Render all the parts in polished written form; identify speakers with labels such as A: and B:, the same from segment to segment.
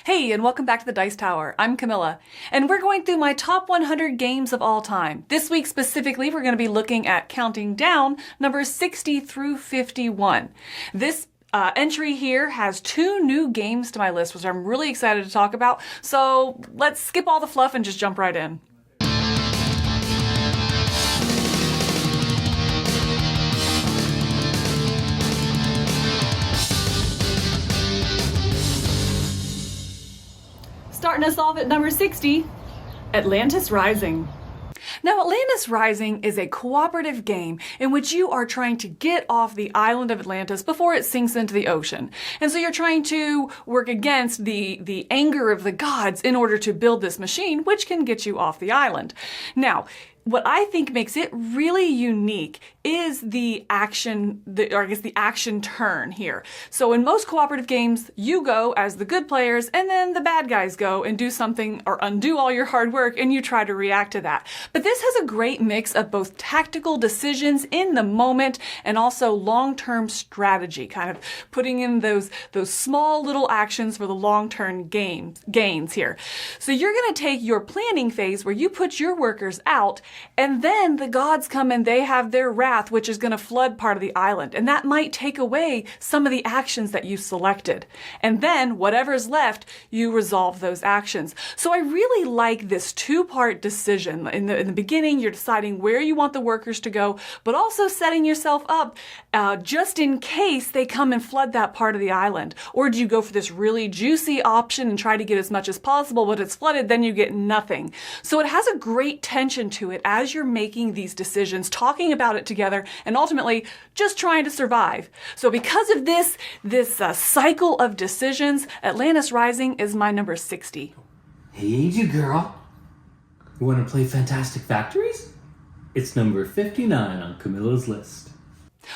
A: Hey, and welcome back to the Dice Tower. I'm Camilla, and we're going through my top 100 games of all time. This week specifically, we're going to be looking at counting down numbers 60 through 51. This entry here has two new games to my list, which I'm really excited to talk about. So let's skip all the fluff and just jump right in. Starting us off at number 60, Atlantis Rising. Now, Atlantis Rising is a cooperative game in which you are trying to get off the island of Atlantis before it sinks into the ocean. And so you're trying to work against the anger of the gods in order to build this machine, which can get you off the island. Now, what I think makes it really unique is the action turn here. So in most cooperative games, you go as the good players and then the bad guys go and do something or undo all your hard work and you try to react to that. But this has a great mix of both tactical decisions in the moment and also long-term strategy, kind of putting in those small little actions for the long-term gains here. So you're going to take your planning phase where you put your workers out, and then the gods come and they have their wrath, which is going to flood part of the island. And that might take away some of the actions that you selected. And then whatever's left, you resolve those actions. So I really like this two-part decision. In the beginning, you're deciding where you want the workers to go, but also setting yourself up just in case they come and flood that part of the island. Or do you go for this really juicy option and try to get as much as possible, but it's flooded, then you get nothing. So it has a great tension to it as you're making these decisions, talking about it together, and ultimately just trying to survive. So because of this cycle of decisions, Atlantis Rising is my number 60.
B: Hey, you girl. You want to play Fantastic Factories? It's number 59 on Camilla's list.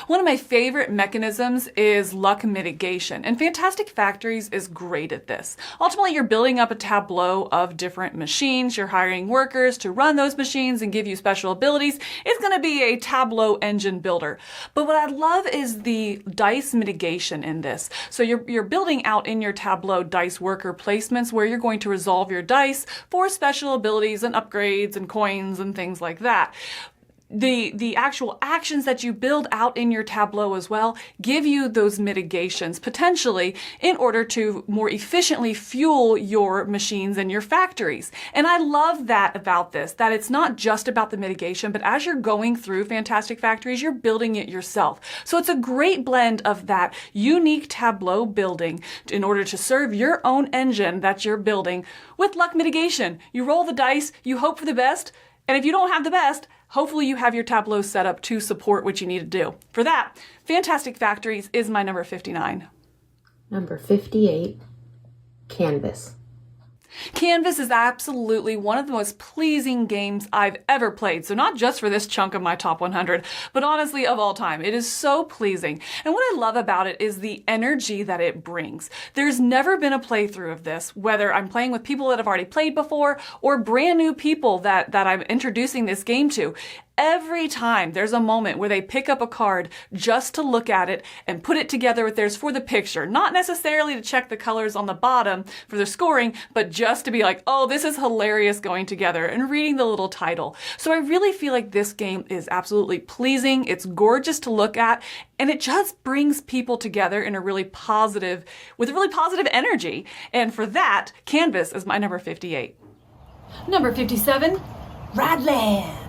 A: One of my favorite mechanisms is luck mitigation, and Fantastic Factories is great at this. Ultimately, you're building up a tableau of different machines, you're hiring workers to run those machines and give you special abilities. It's going to be a tableau engine builder. But what I love is the dice mitigation in this. So you're building out in your tableau dice worker placements where you're going to resolve your dice for special abilities and upgrades and coins and things like that. The actual actions that you build out in your tableau as well give you those mitigations potentially in order to more efficiently fuel your machines and your factories. And I love that about this, that it's not just about the mitigation, but as you're going through Fantastic Factories, you're building it yourself. So it's a great blend of that unique tableau building in order to serve your own engine that you're building with luck mitigation. You roll the dice, you hope for the best, and if you don't have the best, hopefully you have your tableau set up to support what you need to do. For that, Fantastic Factories is my number 59.
C: Number 58, Canvas.
A: Canvas is absolutely one of the most pleasing games I've ever played. So not just for this chunk of my top 100, but honestly of all time. It is so pleasing. And what I love about it is the energy that it brings. There's never been a playthrough of this, whether I'm playing with people that have already played before or brand new people that I'm introducing this game to. Every time there's a moment where they pick up a card just to look at it and put it together with theirs for the picture, not necessarily to check the colors on the bottom for their scoring, but just to be like, oh, this is hilarious going together, and reading the little title. So I really feel like this game is absolutely pleasing. It's gorgeous to look at, and it just brings people together in with a really positive energy. And for that, Canvas is my number 58. Number 57, Radlands.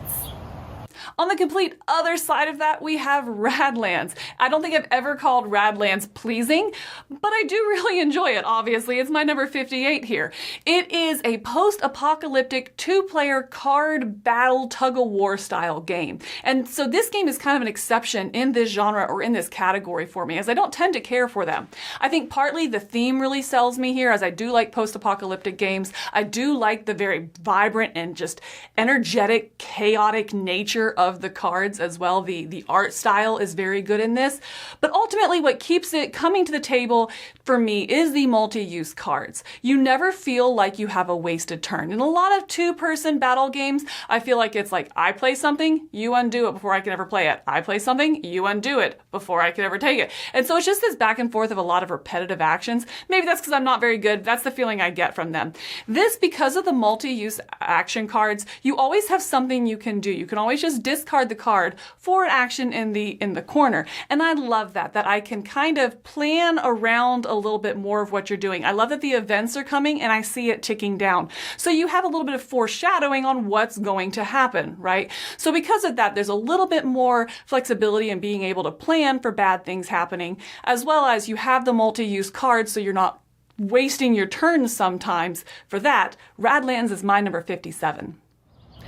A: On the complete other side of that, we have Radlands. I don't think I've ever called Radlands pleasing, but I do really enjoy it, obviously. It's my number 58 here. It is a post-apocalyptic two-player card battle tug-of-war style game. And so this game is kind of an exception in this genre or in this category for me, as I don't tend to care for them. I think partly the theme really sells me here, as I do like post-apocalyptic games. I do like the very vibrant and just energetic, chaotic nature nature of the cards as well. The art style is very good in this. But ultimately what keeps it coming to the table for me is the multi-use cards. You never feel like you have a wasted turn. In a lot of two-person battle games, I feel like it's like, I play something, you undo it before I can ever play it. I play something, you undo it before I can ever take it. And so it's just this back and forth of a lot of repetitive actions. Maybe that's because I'm not very good. That's the feeling I get from them. This, because of the multi-use action cards, you always have something you can do. You can always just discard the card for an action in the corner. And I love that I can kind of plan around a little bit more of what you're doing. I love that the events are coming and I see it ticking down. So you have a little bit of foreshadowing on what's going to happen, right? So because of that, there's a little bit more flexibility in being able to plan for bad things happening, as well as you have the multi-use cards so you're not wasting your turns sometimes. For that, Radlands is my number 57.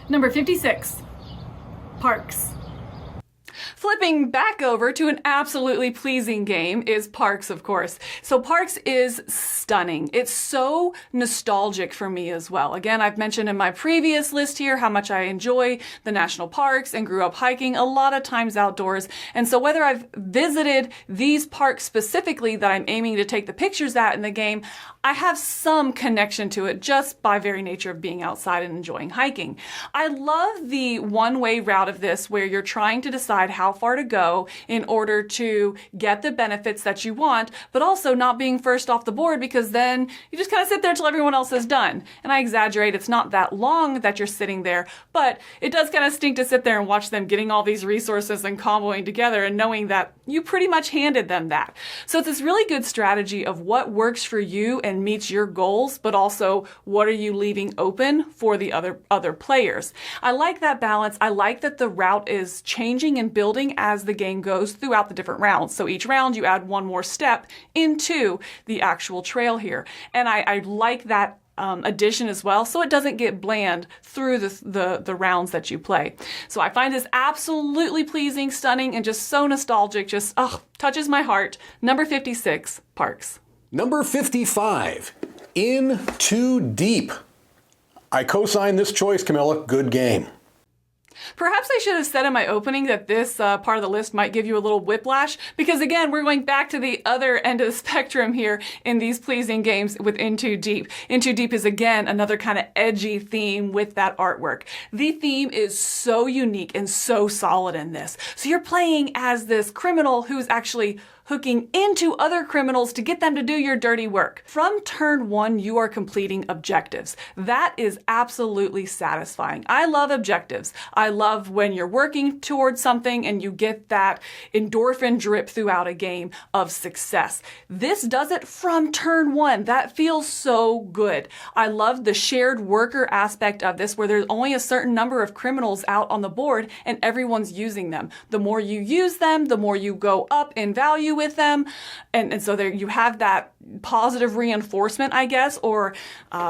D: Number 56, Parks.
A: Flipping back over to an absolutely pleasing game is Parks, of course. So Parks is stunning. It's so nostalgic for me as well. Again, I've mentioned in my previous list here how much I enjoy the national parks and grew up hiking a lot of times outdoors. And so whether I've visited these parks specifically that I'm aiming to take the pictures at in the game, I have some connection to it just by very nature of being outside and enjoying hiking. I love the one-way route of this where you're trying to decide how far to go in order to get the benefits that you want, but also not being first off the board, because then you just kind of sit there till everyone else is done. And I exaggerate, it's not that long that you're sitting there, but it does kind of stink to sit there and watch them getting all these resources and comboing together and knowing that you pretty much handed them that. So it's this really good strategy of what works for you and meets your goals, but also what are you leaving open for the other players. I like that balance. I like that the route is changing and building as the game goes throughout the different rounds. So each round you add one more step into the actual trail here. And I like that addition as well, so it doesn't get bland through the rounds that you play. So I find this absolutely pleasing, stunning, and just so nostalgic, just touches my heart. Number 56, Parks.
E: Number 55, In Too Deep. I co-sign this choice, Camilla. Good game.
A: Perhaps I should have said in my opening that this part of the list might give you a little whiplash, because again, we're going back to the other end of the spectrum here in these pleasing games with In Too Deep. In Too Deep is again another kind of edgy theme with that artwork. The theme is so unique and so solid in this. So you're playing as this criminal who's actually hooking into other criminals to get them to do your dirty work. From turn one, you are completing objectives. That is absolutely satisfying. I love objectives. I love when you're working towards something and you get that endorphin drip throughout a game of success. This does it from turn one. That feels so good. I love the shared worker aspect of this, where there's only a certain number of criminals out on the board and everyone's using them. The more you use them, the more you go up in value with them. And so there you have that positive reinforcement, I guess, or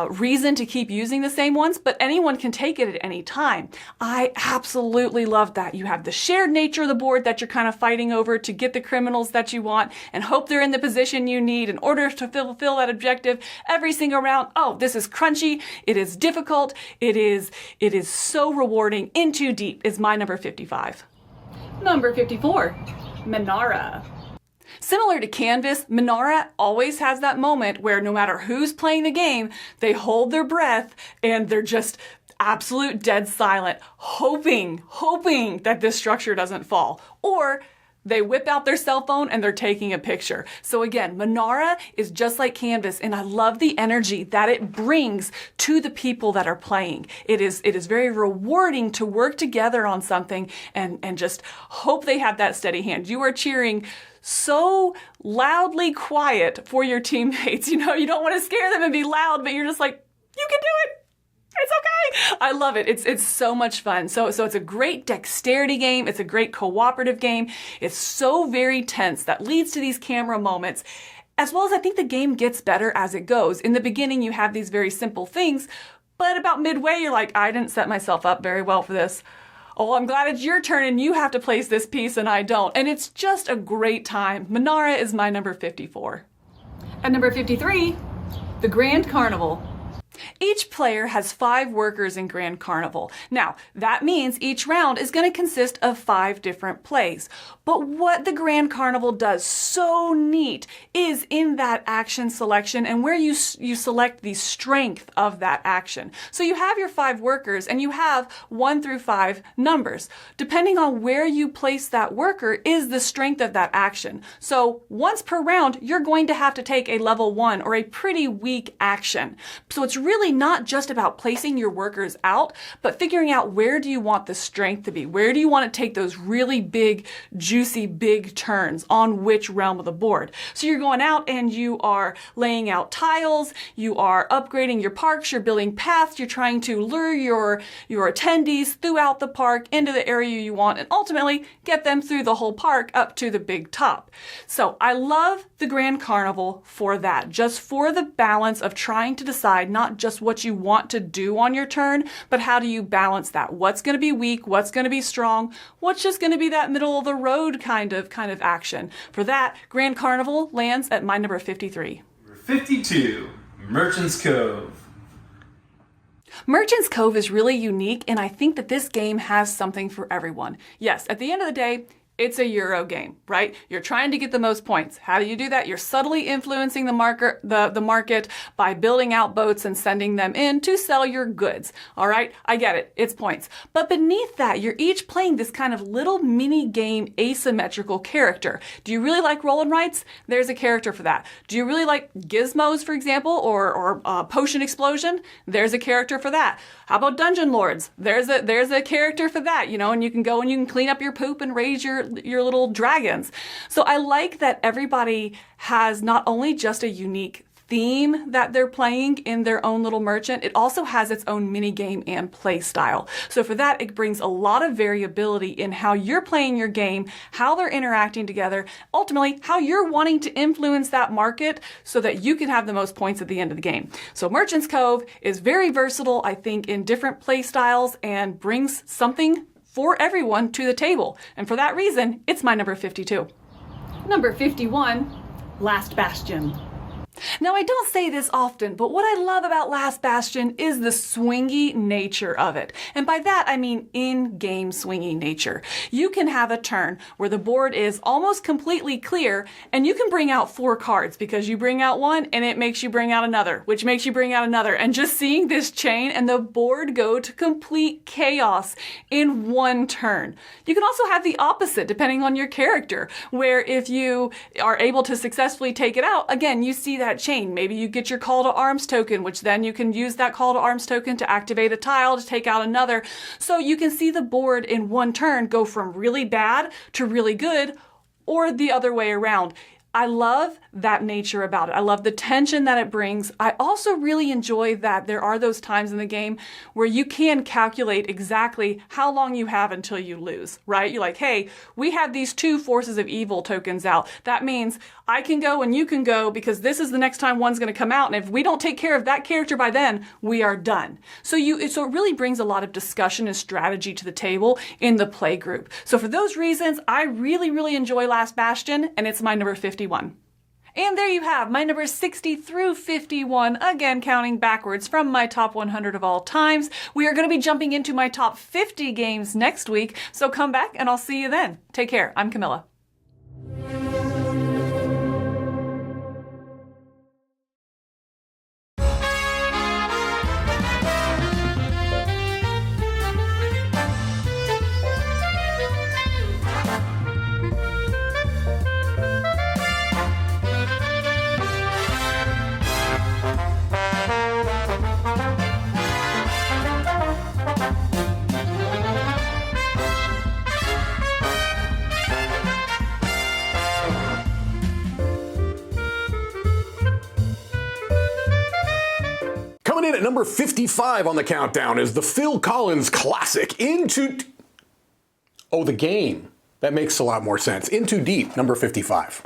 A: reason to keep using the same ones, but anyone can take it at any time. I absolutely love that. You have the shared nature of the board that you're kind of fighting over to get the criminals that you want and hope they're in the position you need in order to fulfill that objective every single round. Oh, this is crunchy. It is difficult. It is so rewarding. In Too Deep is my number 55.
D: Number 54, Menara.
A: Similar to Canvas, Menara always has that moment where no matter who's playing the game, they hold their breath and they're just absolute dead silent, hoping that this structure doesn't fall. Or they whip out their cell phone and they're taking a picture. So again, Menara is just like Canvas, and I love the energy that it brings to the people that are playing. It is very rewarding to work together on something and just hope they have that steady hand. You are cheering so loudly quiet for your teammates. You know, you don't want to scare them and be loud, but you're just like, you can do it. It's okay. I love it. It's so much fun. So it's a great dexterity game. It's a great cooperative game. It's so very tense that leads to these camera moments, as well as I think the game gets better as it goes. In the beginning, you have these very simple things, but about midway, you're like, I didn't set myself up very well for this. Oh, I'm glad it's your turn and you have to place this piece and I don't. And it's just a great time. Menara is my number 54.
D: At number 53, the Grand Carnival.
A: Each player has 5 workers in Grand Carnival. Now, that means each round is going to consist of 5 different plays. But what the Grand Carnival does so neat is in that action selection and where you select the strength of that action. So you have your 5 workers and you have 1 through 5 numbers. Depending on where you place that worker is the strength of that action. So once per round, you're going to have to take a level 1 or a pretty weak action. So it's really not just about placing your workers out, but figuring out where do you want the strength to be? Where do you want to take those really big, juicy, big turns on which realm of the board? So you're going out and you are laying out tiles, you are upgrading your parks, you're building paths, you're trying to lure your attendees throughout the park into the area you want and ultimately get them through the whole park up to the big top. So I love the Grand Carnival for that, just for the balance of trying to decide not just what you want to do on your turn, but how do you balance that? What's going to be weak? What's going to be strong? What's just going to be that middle of the road kind of action? For that, Grand Carnival lands at my number 53.
F: Number 52, Merchant's Cove.
A: Merchant's Cove is really unique, and I think that this game has something for everyone. Yes, at the end of the day, it's a Euro game, right? You're trying to get the most points. How do you do that? You're subtly influencing the market by building out boats and sending them in to sell your goods. All right, I get it. It's points. But beneath that, you're each playing this kind of little mini game asymmetrical character. Do you really like roll and rights? There's a character for that. Do you really like gizmos, for example, or potion explosion? There's a character for that. How about dungeon lords? There's a character for that, you know, and you can go and you can clean up your poop and raise your little dragons. So I like that everybody has not only just a unique theme that they're playing in their own little merchant, it also has its own mini game and play style. So for that, it brings a lot of variability in how you're playing your game, how they're interacting together, ultimately how you're wanting to influence that market so that you can have the most points at the end of the game. So Merchant's Cove is very versatile, I think, in different play styles and brings something for everyone to the table. And for that reason, it's my number 52.
D: Number 51, Last Bastion.
A: Now, I don't say this often, but what I love about Last Bastion is the swingy nature of it. And by that, I mean in-game swingy nature. You can have a turn where the board is almost completely clear, and you can bring out 4 cards because you bring out one and it makes you bring out another, which makes you bring out another. And just seeing this chain and the board go to complete chaos in one turn. You can also have the opposite depending on your character, where if you are able to successfully take it out, again, you see that chain. Maybe you get your call to arms token, which then you can use that call to arms token to activate a tile to take out another. So you can see the board in one turn go from really bad to really good, or the other way around. I love that nature about it. I love the tension that it brings. I also really enjoy that there are those times in the game where you can calculate exactly how long you have until you lose, right? You're like, hey, we have these 2 forces of evil tokens out. That means I can go and you can go because this is the next time one's going to come out. And if we don't take care of that character by then, we are done. So it really brings a lot of discussion and strategy to the table in the play group. So for those reasons, I really, really enjoy Last Bastion, and it's my number 51. And there you have my numbers 60 through 51, again counting backwards from my top 100 of all times. We are going to be jumping into my top 50 games next week, so come back and I'll see you then. Take care. I'm Camilla.
E: Coming in at number 55 on the countdown is the Phil Collins classic, the game. That makes a lot more sense. In Too Deep, number 55.